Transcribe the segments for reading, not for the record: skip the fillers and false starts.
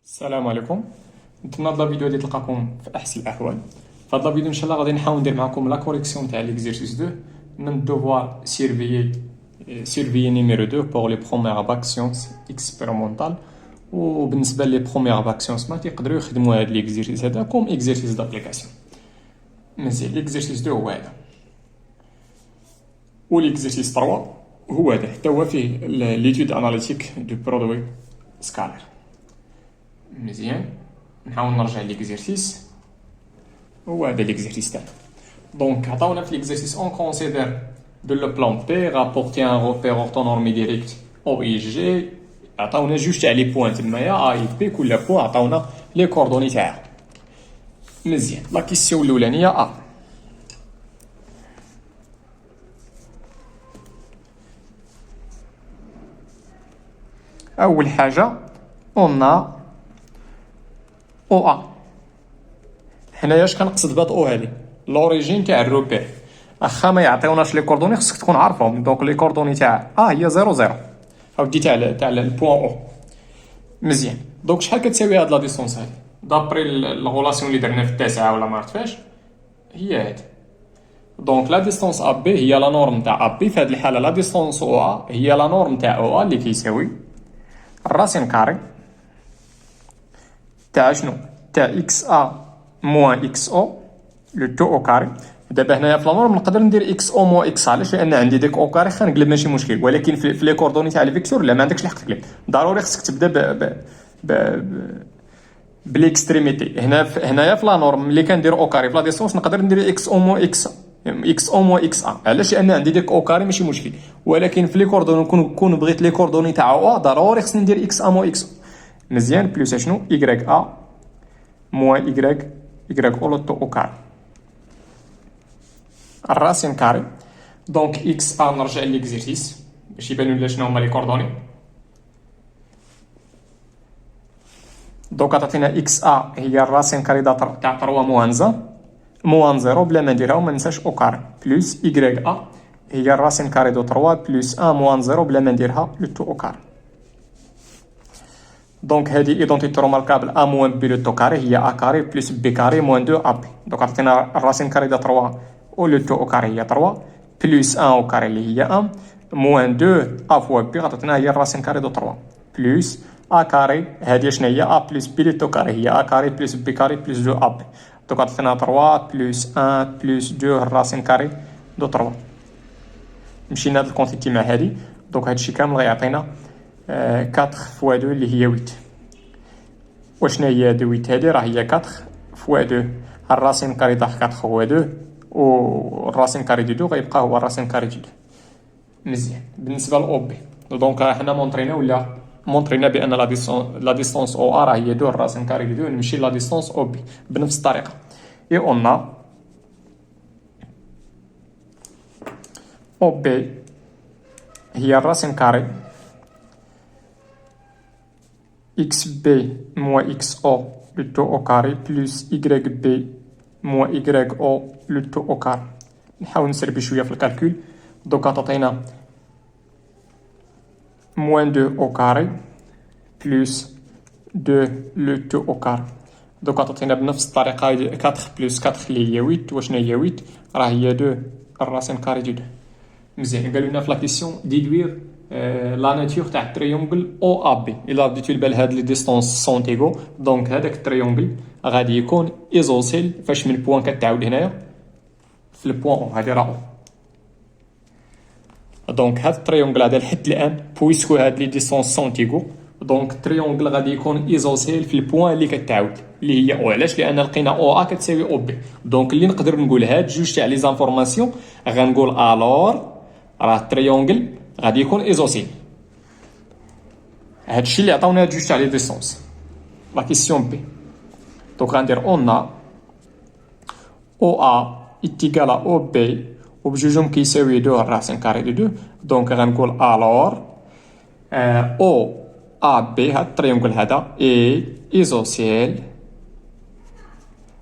السلام عليكم. نتمنى هاد الفيديو غادي تلقاكم في احسن الاحوال. في هاد الفيديو ان شاء الله غادي نحاول ندير معكم لا كوريكسيون تاع ليكزيرسيس 2 من دوفوار سيرفيي نيميرو 2 بور لي بروميير باكسيونس اكسبيريمونطال. وبالنسبه لي بروميير باكسيونس ما تيقدروا يخدموا هاد ليكزيرسيس هذا كوم اكزيرسيس دابليكاسيون. مزيان، ليكزيرسيس 2 هو هذا، و ليكزيرسيس 3 هو هذا حتى هو فيه ليتود اناليتيك دو برودوي سكالير. مزيان، نحاول نرجع ليكزيرسيس. هو هذا ليكزيرسيس تاعنا. دونك عطاونا في ليكزيرسيس اون كونسيدير دو لو بلان بي رابورتي ان روبير اورتونورمي ديريكت او اي جي. عطاونا جوج تاع لي بوين تمايا اي بي، كل بوين عطاونا لي كوردوني تاعها. مزيان، لا كيسيون الاولانيه اول حاجه اون او هنايا اش كنقصد بهاد او هادي لوريجين تاع الروبير. واخا ما يعطيوناش لي كوردوني خصك تكون عارفهم. دونك لي كوردوني تاع هي 0 اودي تاع البوان او. مزيان، دونك شحال كتساوي هاد لا ديستونس هادي دابري الغولاسيون اللي درنا في التاسعه ولا ما عرفت فاش هي هادي. دونك لا ديستونس ا بي هي لا نورم تاع ا بي. في هاد الحاله لا ديستونس او هي لا نورم تاع او اللي كيساوي الراسين كاري تاع شنو تاع اكس موان اكس او لو تو او كاري. دابا هنايا في لانورم نقدر ندير اكس او موان اكس علاش؟ لان عندي ديك او كاري خنقلب ماشي مشكل. ولكن في لي كوردوني تاع الفيكتور لا، ما عندكش الحق تقلب، ضروري خصك تبدا ب بالاكستريميتي. هنايا في لانورم ملي كندير او كاري في لا ديستونس نقدر ندير اكس او موان اكس علاش؟ لان عندي ديك او كاري ماشي مشكل. ولكن في لي كوردوني كون بغيت لي كوردوني تاع او ضروري خصني ندير اكس موان اكس. مزيان، بلوس شنو y موان y او تو او كاري الراسين كاري. دونك اكس نرجع ليكزيرسيس باش يبانوا لنا شنو هما لي كوردوني. دونك عطاتينا اكس هي الراسين كاري تاع 3 موان 0 بلا ما نديرها وما ننساش او كاري، بلوس y هي الراسين كاري دو 3 بلوس 1 موان 0 بلا ما نديرها لو تو او كاري. دونك هذه ايدونتيتي روماركابل ا موان بي لو تو كاري هي ا كاري بلس بي كاري موان 2 ا بي. دونك عطينا الراسين كاري دا 3 و لو تو او كاري هي 3 بلس 1 او كاري اللي هي 1 موان 2 ا فوا بي عطاتنا هي الراسين كاري دو 3 بلس ا كاري هذه شنو هي ا بلس بي لو تو كاري هي ا كاري بلس بي كاري بلس 2 ا بي. دونك عطاتنا 3 بلس 1 بلس 2 الراسين كاري دو 3. مشينا هاد الكونتيتي مع هذه. دونك هادشي كامل غيعطينا 4 فوا 2 اللي هي 8. وشنا هي 8 هادي؟ راه هي 4 فوا 2 الراسين كاري تاع 4 هو 2 و الراسين كاري دو 2 غيبقى هو الراسين كاري دو 2. مزيان، بالنسبه لاو بي دونك حنا مونطرينا بان لا ديستونس او راه هي 2 الراسين كاري دو 2. نمشي لا ديستونس او بي بنفس الطريقه. اي اون او بي هي الراسين كاري x b moins x o le taux au carré plus y b moins y o le taux au carré. نحاول نسربي شويه في الكالكول. دوكا تعطينا moins 2 au carré plus 2 le taux au carré. دوكا تعطينا بنفس الطريقه 4 بلس 4 اللي هي 8. وشنا هي 8؟ راه هي 2 الراسين كاري دو 2. مزيان، قالوا لنا في لا كيسيون ديدوير لا ناتور تاع التريونغل او ا بي. الا بديتو لبال هاد لي ديستونس سون ايغو دونك هذاك التريونغل غادي يكون ايزوسيل فاش من بوان كتعاود هنايا في البوان او هادي راه. دونك هاد التريونغل هذا لحد الان بويسكو هاد لي ديستونس سون ايغو دونك التريونغل غادي يكون ايزوسيل في البوان اللي كتعاود اللي هي او. علاش؟ لان لقينا او كتساوي او بي. دونك اللي نقدر نقول هاد جوج تاع لي زانفورماسيون غنقول الور راه التريونغل غادي يكون ايزوسيل. هادشي اللي عطاونا جوج تاع لي ديستونس لا كيسيون بي. دونك غندير اون او ايتيكال او بي وبجوجهم كيساوي 2 الراسين كاري دو 2. دونك غنقول الور او ا بي هاد التريونغل هذا ايزوسيل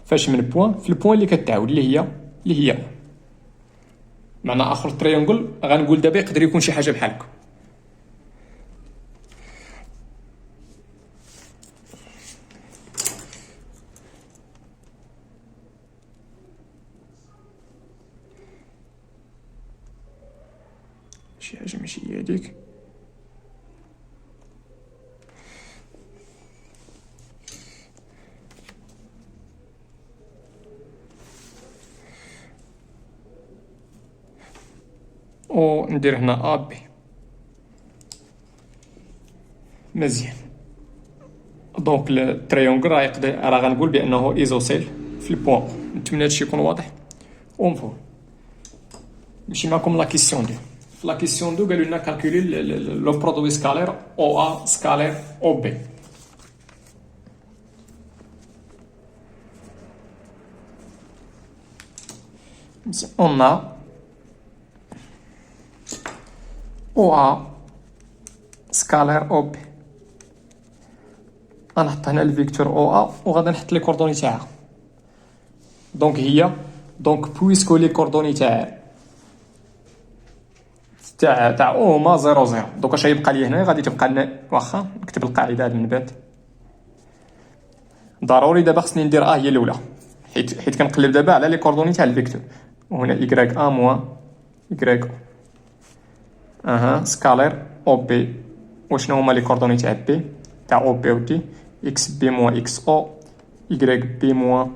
فاش من بوان في البوان اللي كتعاود اللي هي معنى اخر التريونغل. غنقول دابا يقدر يكون شي حاجه بحال هكا. شي حاجة ماشي هي هاديك. و ندير هنا ا بي. مزيان. دونك التريونغل راه غنقول بانه ايزوسيل في البوان. نتمنى هادشي يكون واضح. ونفو نمشي معكم لا كيسيون دو. في لا كيسيون دو قالوا لنا كالكولي لو برودوي سكالير او ا سكالير او بي. on a OA سكالير او بي. غنحط هنا الفيكتور او ا وغادي نحط لي كوردوني تاعها. دونك هي دونك بويسكو لي كوردوني تاع او هما 0 0. دوك اش غيبقى لي هنا غادي تبقى لنا واخا نكتب القاعده هاد من بعد. ضروري دابا خصني ندير ا هي الاولى حيت كنقلب دابا على لي كوردوني تاع الفيكتور. وهنا y ا موان y سكالير او بي. وشنو هما لي كوردوني تاع بي تاع او بي و تي اكس بي موان اكس او y بي موان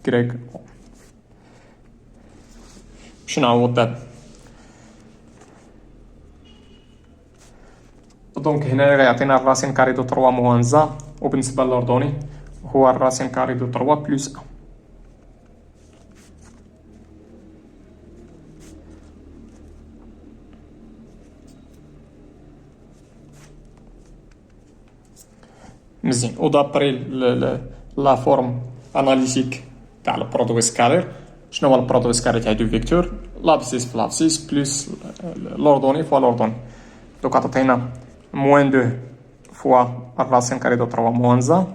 y او. باش نعوض دابا دونك هنا غيعطينا الراسين كاري دو 3 موان زا. وبالنسبه للأردني هو الراسين كاري دو 3 بلس 1. مزيان. و دابري لا فورم اناليتيك تاع البرودوي سكالير شنو هو البرودوي سكالير تاع دو فيكتور لابسيس في لابسيس بلس لوردوني فوا لوردوني. دوك عطينا موان 2 فوا الراسين كاري دو 3 موان زا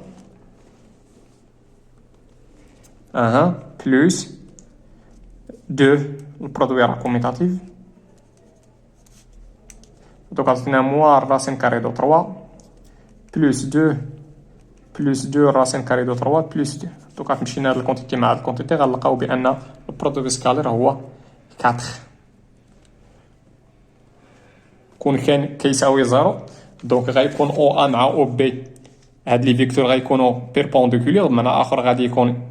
بلس 2 البرودوي راه كوميتاتيف. دوك عطينا موان الراسين كاري دو 3 بلس 2 راسين كاري دو 3 بلس 2. دوك غتمشينا للكونتيتي مع الكونتيتي غنلقاو بان البرودوي سكالير هو 4. كون كان كيساوي 0 دونك غيكون او ا مع او بي هاد لي فيكتور غيكونوا بيربونديكولير. بمعنى اخر غادي يكون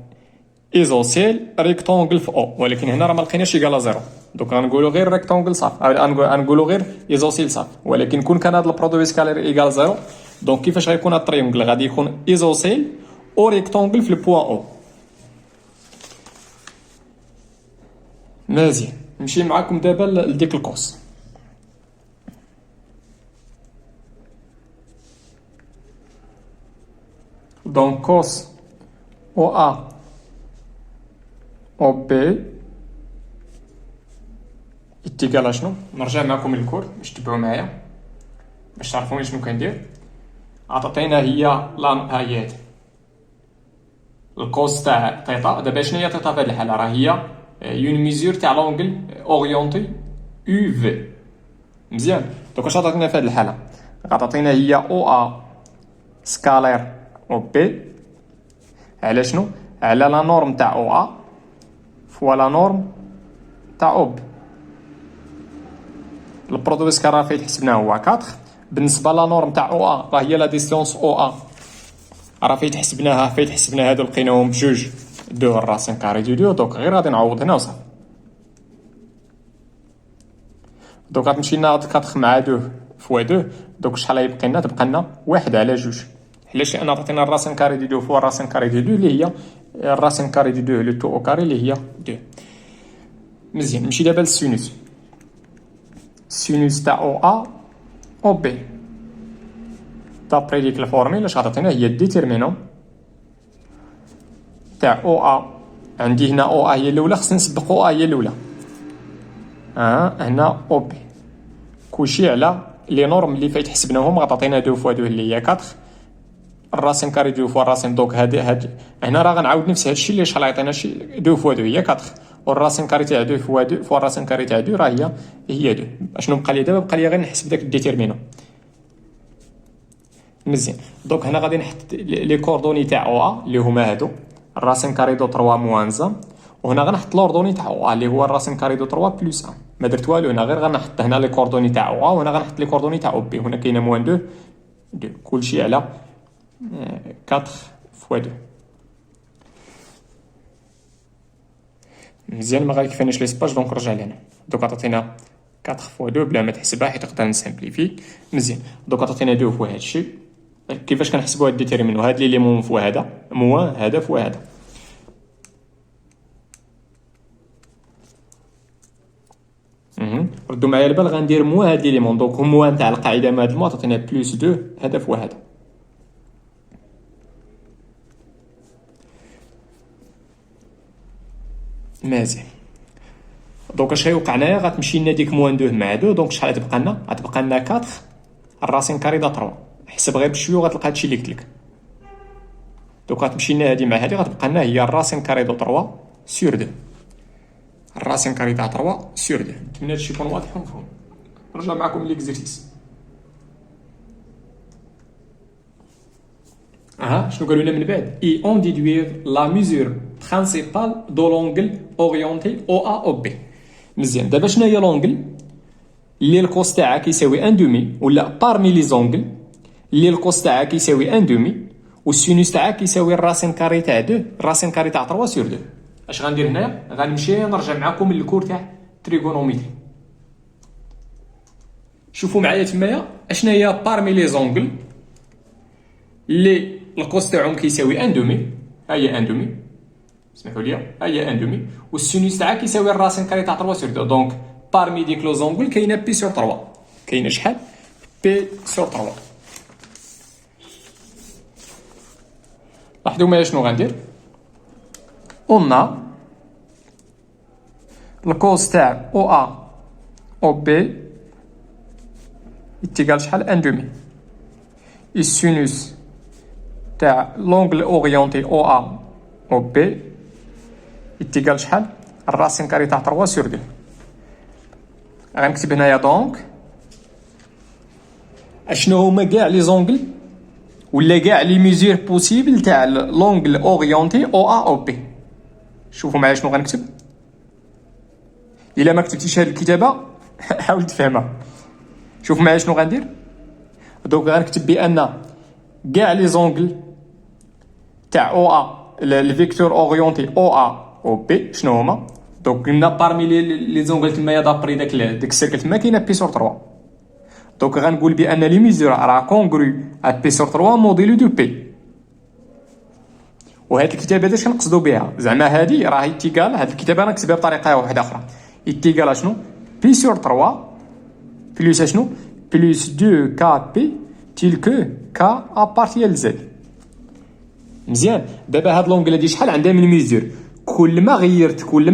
ايزوسيل ريكتونغل في او. ولكن هنا راه ما لقيناش ايكالا 0 دونك غنقولوا غير ريكتونغل صافي غنقولوا غير ايزوسيل صافي. ولكن كون كان هاد البرودوي سكالير ايكال 0 دونك كيفاش غيكون هاد التريونغل غادي يكون ايزوسيل او ريكتونغل في البوان او. مزيان. نمشي معاكم دابا لديك القوس. دونك كوس او ا او بي اتيكال شنو. نرجع معكم للكور باش تبعوا معايا باش تعرفوني شنو كندير. عطينا هي ها هي هادي الكوس تاع تيتا. دابا شنو هي تيتا في هاد الحاله؟ راه هي اون ميزور تاع لونغل اورينتي يو في. مزيان. دوك اش عطاتنا في هاد الحاله؟ غتعطينا هي او ا سكالير او بي على شنو؟ على لا نورم تاع او ا فوا لا نورم تاع او بي. البرودوي سكالير فايت حسبناه هو 4. بالنسبه لا نورم تاع او ا راه هي لا ديستونس او ا راه فايت حسبنا هادو لقيناهم بجوج 2 الراسين كاري دو 2. دونك غير غادي نعوض هنا وصافي. دوك غتمشي لنا 4 مع 2 فوا 2. دوك شحال غيبقى لنا؟ تبقى لنا 1 على 2. علاش؟ لان عطينا الراسين كاري دو 2 فوا الراسين كاري دو 2 اللي هي الراسين كاري دو 2 لو تو او كاري اللي هي 2. مزيان. نمشي دابا للسينوس. السينوس تاع او ا او بي دابري ديك الفورميل اش عطاتنا هي الديتيرمينون تاع او ا. عندي هنا او ا هي الاولى خصني نسبق او ا هي الاولى. هنا او بي كلشي على لي نورم اللي فايت حسبناهم. غتعطينا 2 فوا 2 اللي هي 4 الراسين كاري 2 فوا الراسين. دونك هاد هنا راه غنعاود نفس هادشي اللي شحال عطينا شي 2 فوا 2 هي 4 والراسين كاري تاع 2 فوا 2 فوا الراسين كاري تاع 2 راه هي 2. اشنو بقى لي دابا؟ بقى لي غير نحسب داك الديتيرمينون. مزيان. دونك هنا غادي نحط لي كوردوني تاع او ا اللي هما هادو الراسين كاري دو 3 موان زا. وهنا غنحط لوردوني تاع او ا اللي هو الراسين كاري دو 3 بلس 1. ما درت والو هنا، غير غنحط هنا لي كوردوني تاع او ا، وهنا غنحط لي كوردوني تاع او بي. هنا كاينه موان دو دو، كلشي على 4 فوا 2. مزيان، ما غيكفينيش ليسباج دونك نرجع لهنا. دوكا تعطينا 4 فوا 2 بلا ما تحسبها حيت نقدر نسامبليفي. مزيان، دوكا تعطينا 2 فوا هادشي. كيفاش كنحسبوا هاد الديتيرمينو؟ هاد لي ليمون فوا هذا موان هذا فوا هذا. ردوا معايا البال، غندير موان هاد لي ليمون، دونك موان تاع القاعده من هاد الموا تعطينا بلس 2 هذا فوا هذا. مزيان، دونك اش غيوقع هنايا؟ غتمشي لنا ديك موان 2 مع 2، دونك شحال غتبقى لنا؟ غتبقى لنا 4 الراسين كاري دا 3. حسب غير بشويه وغتلقى هادشي اللي قلت لك. دونك غتمشي لنا هادي مع هادي، غتبقى لنا هي الراسين كاري دا 3 سور 2. الراسين كاري تاع 3 سور 2. نتمنى هادشي يكون واضح ومفهوم. نرجع معكم ليكزيرسيس. شنو قالوا لنا من بعد؟ اي اون ديدوير لا ميزور برينسيبال دو لونغل اورينتي او ا او بي. مزيان، دابا شنو هي لونغل اللي الكوس تاعها كيساوي ان دومي، ولا بارمي لي زونغل اللي الكوس تاعها كيساوي ان دومي والسينوس تاعها كيساوي الراسين كاري تاع 2 الراسين كاري تاع 3 سور 2. اش غندير هنايا؟ غنمشي نرجع معكم للكور تاع تريغونوميتري. شوفوا معايا تمايا اشنا هي بارمي لي زونغل اللي الكوس تاعهم كيساوي ان دومي. ها هي ان دومي، سمحوا لي، ها هي ان دومي، والسينوس تاعها كيساوي الراسين كاري تاع 3 سور 2. دونك بارمي ديك لو زونغل كاينه بي سور 3، كاينه شحال؟ بي سور 3. لاحظوا معايا شنو غندير. قلنا الكوس تاع او ا او بي يتيقال شحال؟ ان دومي. السينوس تاع لونغل اورينتي او ا او بي يتيقال شحال؟ الراسين كاري تاع 3 سور 2. غنكتب هنايا دونك اشنو هما كاع لي زونغل ولا كاع لي ميزور بوسيبل تاع لونغل اورينتي او ا او بي. شوفوا معايا شنو غنكتب. الا ما كتبتيش هاد الكتابه حاول تفهمها. شوف معايا شنو غندير. دونك غنكتب بان كاع لي زونغل تاع او ا الفيكتور اورينتي او ا او بي شنو هما. دونك قلنا بارمي لي زونغل تمايا دابري داك السيركل تما كاينه بي سور 3. دونك غنقول بان لي ميزور راه كونغرو ا بي سور 3 موديلو دو بي. وهاد الكتابه اش كنقصدوا بها؟ زعما هادي راه يتيقال، هاد الكتابه انا كتبها بطريقه واحده اخرى. يتيقال شنو؟ بي سور 3 بلس شنو؟ بلس 2 كا بي تيل كو كا ا بارتيال زد. مزيان، دابا هاد لونغل هادي شحال عندها من ميزور؟ كل ما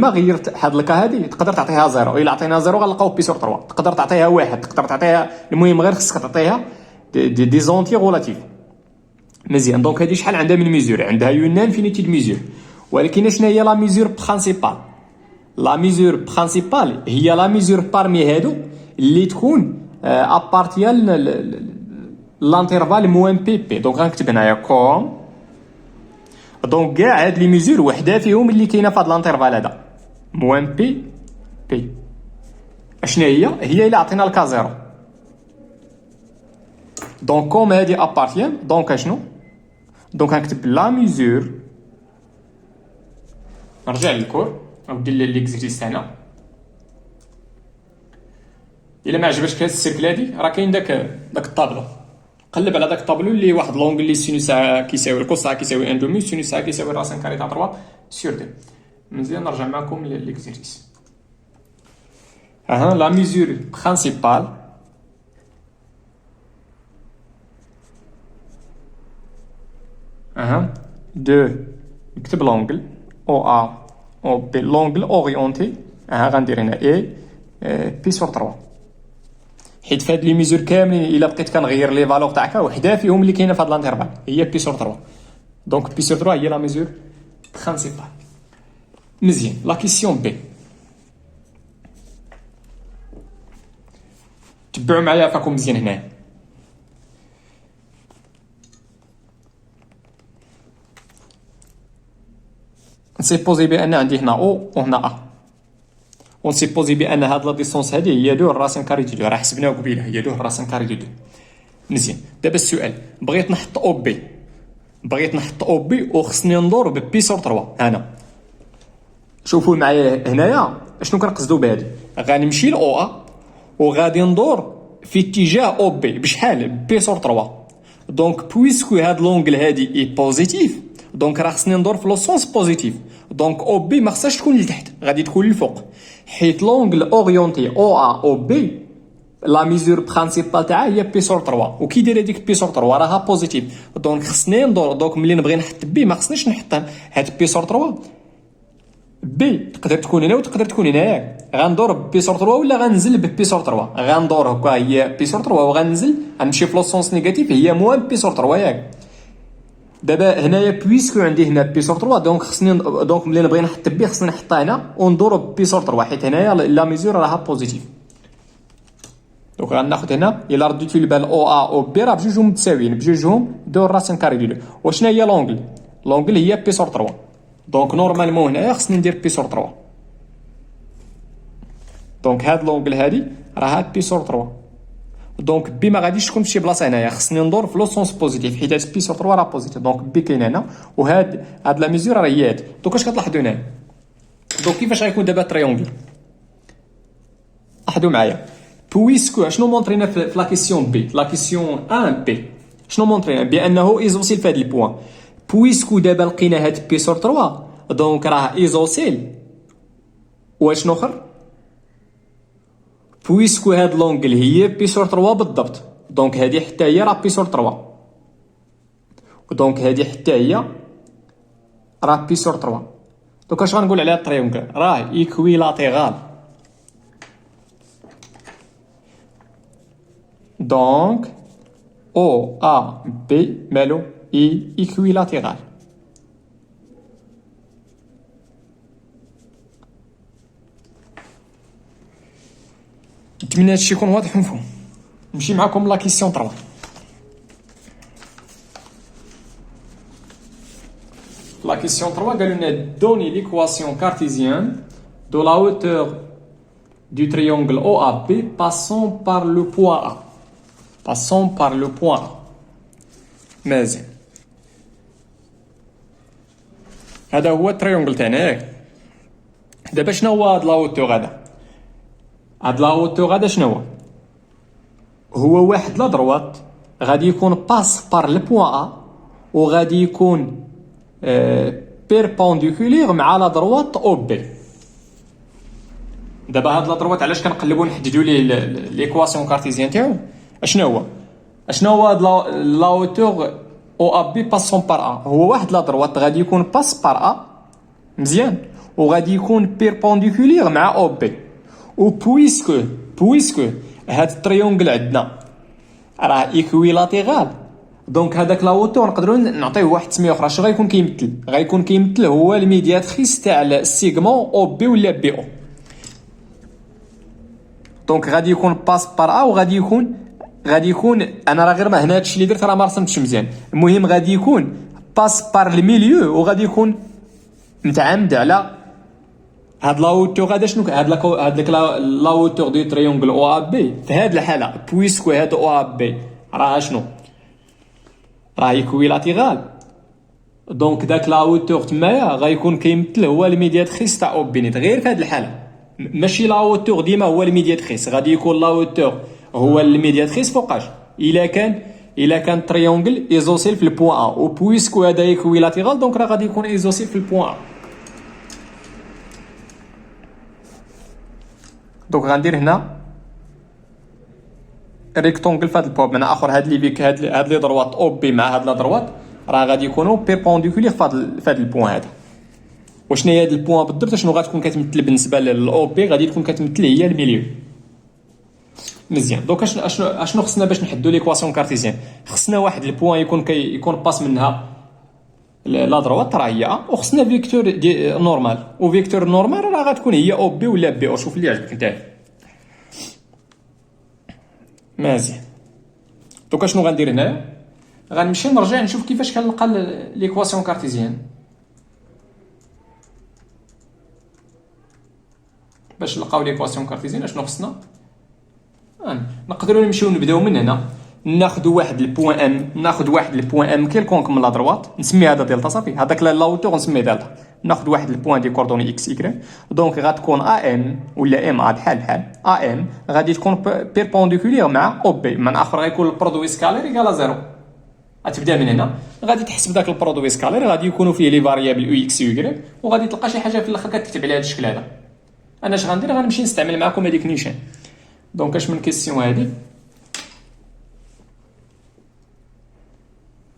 غيرت هاد الكا هادي تقدر تعطيها زيرو. الا عطينا زيرو غنلقاو بي سور 3. تقدر تعطيها واحد، تقدر تعطيها، المهم غير خصك تعطيها دي زونتي غولاتيف. مزيان، دونك هادي شحال عندها من ميزور؟ عندها اون انفينيتي دو ميزور. ولكن شنو هي لا ميزور برينسيبال؟ لا ميزور برينسيبال هي لا ميزور بارمي هادو اللي تكون ابارتيال لانترفال موان بي بي. دونك غنكتب هنايا كوم. دونك كاع هاد لي ميزور وحده فيهم اللي كاينه في هاد لانترفال هذا موان بي بي. اشنا هي الا عطينا الكا زيرو. دونك كوم هادي ابارتيان، دونك اشنو؟ دونك غنكتب لا ميزور. نرجع للكور وندير ليكزيرسيس تاعنا. الا ما عجبكش هاد السيركل هادي راه كاين داك الطابلو. قلب على داك الطابلو اللي واحد لونغ اللي سينوس كيساوي الكوس كيساوي ان دومي، سينوس كيساوي الراسين كاري تاع 3 سور 2. مزيان، نرجع معكم ليكزيرسيس. لا ميزور برينسيبال دو نكتب لونغل او ا او بي لونغل اورينتي. غندير هنا اي بي سور 3. حيت في هاد لي ميزور كاملين الا بقيت كنغير لي فالور تاعك وحده فيهم اللي كاينه في هاد لانترفال هي بي سور 3. دونك بي سور 3 هي لا ميزور برينسيبال. مزيان، لا كيسيون بي. تبعوا معايا فاكم مزيان هنا. نسيبوزي بان عندي هنا او وهنا ا. ونسيبوزي بان هاد لا ديستونس هادي هي دو الراسين كاري دو دو، راه حسبناها قبيله هي دو الراسين كاري دو دو. مزيان. دابا السؤال، بغيت نحط او بي، وخصني ندور ببي سور 3 هنا. شوفوا معايا هنايا اشنو كنقصدوا بهادي. غنمشي لاو ا وغادي ندور في اتجاه او بي بشحال بي سور 3. دونك بويسكو هاد لونغل هادي اي بوزيتيف، دونك راه خصني ندور في لو سونس بوزيتيف. دونك او بي ما خصهاش تكون لتحت، غادي تكون للفوق، حيت لونغل اورينتي او ا او بي لا ميزور برينسيبال تاعها هي بي سور 3. وكي دايره ديك بي سور 3 راها بوزيتيف، دونك خصني ندور. دونك ملي نبغي نحط بي ما خصنيش نحط هاد بي سور 3. بي تقدر تكون هنا وتقدر تكون هنا، ياك غندور بي سور 3 ولا غنزل ببي سور 3. غندور هكا هي بي سور 3 وغنزل غنمشي في لو سونس نيجاتيف هي موان بي سور 3، ياك. دابا هنايا بويسكو عندي هنا بي سور 3، دونك خصني دونك ملي نبغي نحط بي خصني نحطها هنا وندور بي سور 3، حيت هنايا لا ميزور راها بوزيتيف. دونك غناخد هنا الا رديتو البال او ا او بي راه بجوجهم متساويين، بجوجهم دو راسين كاري دو. وشنا هي لونغل؟ لونغل هي بي سور 3. دونك نورمالمون هنايا خصني ندير بي سور 3. دونك هاد لونغل هادي راها بي سور 3. دونك بي ما غاديش تكون فشي بلاصه هنايا، خصني ندور في لو سونس بوزيتيف حيت هاد بي سور 3 راه بوزيتيف. دونك بي كاين هنا وهاد لا ميزور راه هي هادي. دونك اش كتلاحظوا هنايا؟ دونك كيفاش غيكون دابا تريونغل؟ لاحظوا معايا بويسكو شنو مونطرينا في لا كيسيون بي، لا كيسيون 1 بي شنو مونطرينا؟ بانه ايزوسيل في هاد البوان. بويسكو دابا لقينا هاد بي سور 3 دونك راه ايزوسيل. واشنو اخر؟ بويسكو هاد لونغل هي بي سور 3 بالضبط، دونك هادي حتى هي راه بي سور 3. ودونك هادي حتى هي راه بي سور 3. دونك اش غنقول على التريونغل؟ راه ايكويلاتيرال. دونك او ا بي مالو اي ايكويلاتيرال. نتمنى هادشي يكون واضح ومفهوم. نمشي معكم لا كيسيون 3. La question 3 قالوا لنا دوني l'équation cartésienne de la hauteur du triangle OAB passant par le point A. Passant par le point A. مازال هذا هو التريونغل تاعنا، ياك. دابا شنو هو هاد لا هوتور هذا؟ هاد لا هوتور هذا شنو هو واحد لا دروات غادي يكون باس بار لو بوين ا وغادي يكون بيربونديكولير مع لا دروات او بي. دابا هاد لا دروات علاش كنقلبوا نحددوا ليه ليكواسيون كارتيزيان تاعو؟ اشنو هو هاد لا هوتور او ا بي باسون بار ا؟ هو واحد لا دروات غادي يكون باس بار ا، مزيان، وغادي يكون بيربونديكولير مع او بي. و بويسكو هاد التريونغل عندنا راه ايكويلاتيرال، دونك هذاك لا هوتور نقدروا نعطيه واحد التسميه اخرى. اش غيكون كيمثل هو الميدياتريس تاع السيغمون او بي ولا بي او. دونك غادي يكون باس بار ا وغادي يكون انا راه غير ما هنا هادشي اللي درت راه ما رسمتش مزيان. المهم غادي يكون باس بار الميليو وغادي يكون متعامد على هاد لا هوتور هذا. شنو هاد لا هوتور دو تريونغل او ا بي في هاد الحاله بويسكو هاد او ا بي راه شنو؟ راه ايكويلاتيرال. دونك داك لا هوتور تمايا غيكون كيمثل هو الميدياتريس تاع او بينيت. غير في هاد الحاله ماشي لا هوتور ديما هو الميدياتريس، غادي يكون لا هوتور هو الميدياتريس فوقاش الا كان تريونغل ايزوسيل في البوان ا. و بويسكو هذا ايكويلاتيرال دونك راه غادي يكون ايزوسيل في البوان ا. دونك غندير هنا ريكتونغل في هذا البوان. بمعنى اخر هاد لي فيك هاد لي دروات او بي مع هاد لا دروات راه غادي يكونوا بيربونديكولير في هاد البوان هذا. وشنو هي هاد البوان بالضبط؟ شنو غتكون كتمثل بالنسبه للاو بي؟ غادي تكون كتمثل هي الميليو. مزيان. دونك اشنو خصنا باش نحدوا ليكواسيون كارتيزيان؟ خصنا واحد البوان يكون باس منها لا دروات راه هي ا، وخصنا فيكتور نورمال، وفيكتور نورمال راه غتكون هي او بي ولا بي او. شوف اللي عجبك نتايا. مزيان. دونك شنو غندير هنايا؟ غنمشي نرجع نشوف كيفاش كنلقى ليكواسيون كارتيزيان. باش نلقاو ليكواسيون كارتيزيان اشنو خصنا؟ نقدروا نمشيو نبداو من هنا، ناخذ واحد البوان ام، ناخذ واحد البوان ام كيلكونك من لا دروات، نسمي هذا دلتا صافي، هذاك لا اوتور نسميه دلتا، ناخذ واحد البوان دي كوردوني اكس ايكغيك، دونك غتكون ا ام ولا ام بحال ا ام غادي تكون بيربونديكولير مع او بي، من اخر غيكون البرودوي سكالير ايكال زيرو. غتبدا من هنا، غادي تحسب داك البرودوي سكالير، غادي يكونوا فيه لي فاريابل او اكس و واي، وغادي تلقى شي حاجه في الاخر كتكتب على هذا الشكل هذا. انا اش غندير؟ غنمشي نستعمل معكم هذيك نيشان. دونك اش من كيسيون هذه؟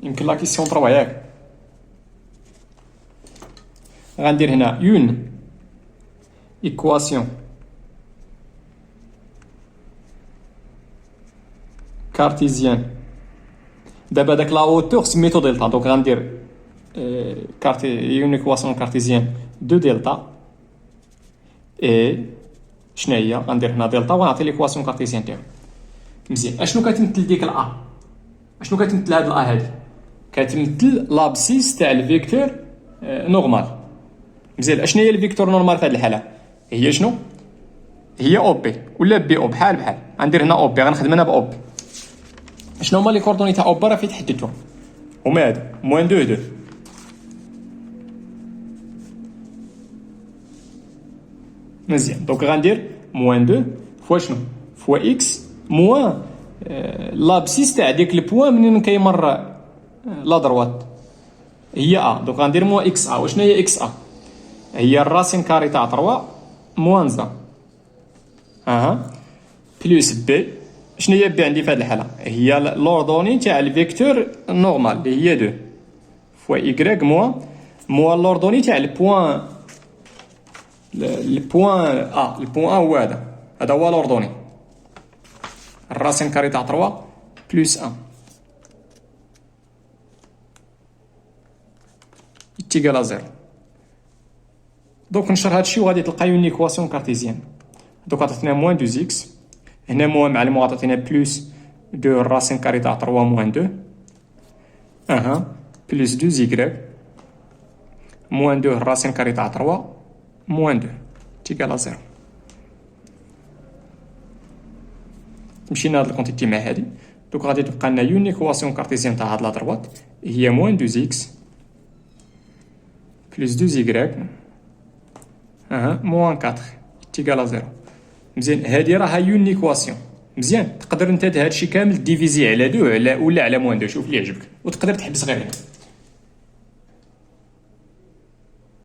يمكن لا كيسيون 3 ياك. غندير هنا اون ايكواسيون كارتيزيان. دابا داك لا هوتور سميتو دلتا، دونك غندير اون ايكواسيون كارتيزيان دو دلتا اي شنو هي؟ غندير هنا دلتا ونعطي ليكواسيون كارتيزيان تاعو. مزيان، اشنو كتمثل ديك الا؟ اشنو كتمثل هاد الا هادي؟ كتمثل لابسيس تاع الفيكتور نورمال. مزيان، اشنو هي الفيكتور نورمال في هاد الحاله؟ هي شنو؟ هي او بي ولا بي او، بحال غندير هنا او بي، غنخدم انا با او بي. شنو هما لي كوردوني تاع او بي؟ راه فين تحددتهم، هما هادو موان 2 مزيان. دونك غندير موان 2 فوا شنو؟ فوا اكس موان لابسيس تاع ديك البوان منين كيمر لا دروات هي ا، دونك غندير موان اكس ا. وشنو هي اكس ا؟ هي الراسين كاري تاع 3 موان زا بلس بي. شنو هي بي عندي في هذه الحاله؟ هي لوردوني تاع الفيكتور نورمال اللي هي 2 فوا ايكغيك موان لوردوني تاع البوان ا. البوان ا هو هذا هو لوردوني، الراسين كاري تاع 3 بلس 1 تيكال زيرو. دونك نشر هادشي وغادي تلقى اون ايكواسيون كارتيزيان. دوك عطاتنا موان 2 اكس، هنا موان مع المو عطاتنا بلس 2 الراسين كاري تاع 3 موان 2 بلس 2 زيكغيك موان 2 الراسين كاري تاع 3 موان 2 تيكال زيرو. مشينا هاد الكونتيتي مع هادي، دوك غادي تبقى لنا اون ايكواسيون كارتيزيان تاع هاد لا دروات هي موان 2 اكس بلس 2 زيكغيك موان 4 تيكال زيرو. مزيان، هادي راها اون ايكواسيون. مزيان، تقدر انت هادشي كامل ديفيزي على 2 ولا على موان 2، شوف اللي يعجبك، وتقدر تحبس غير هنا.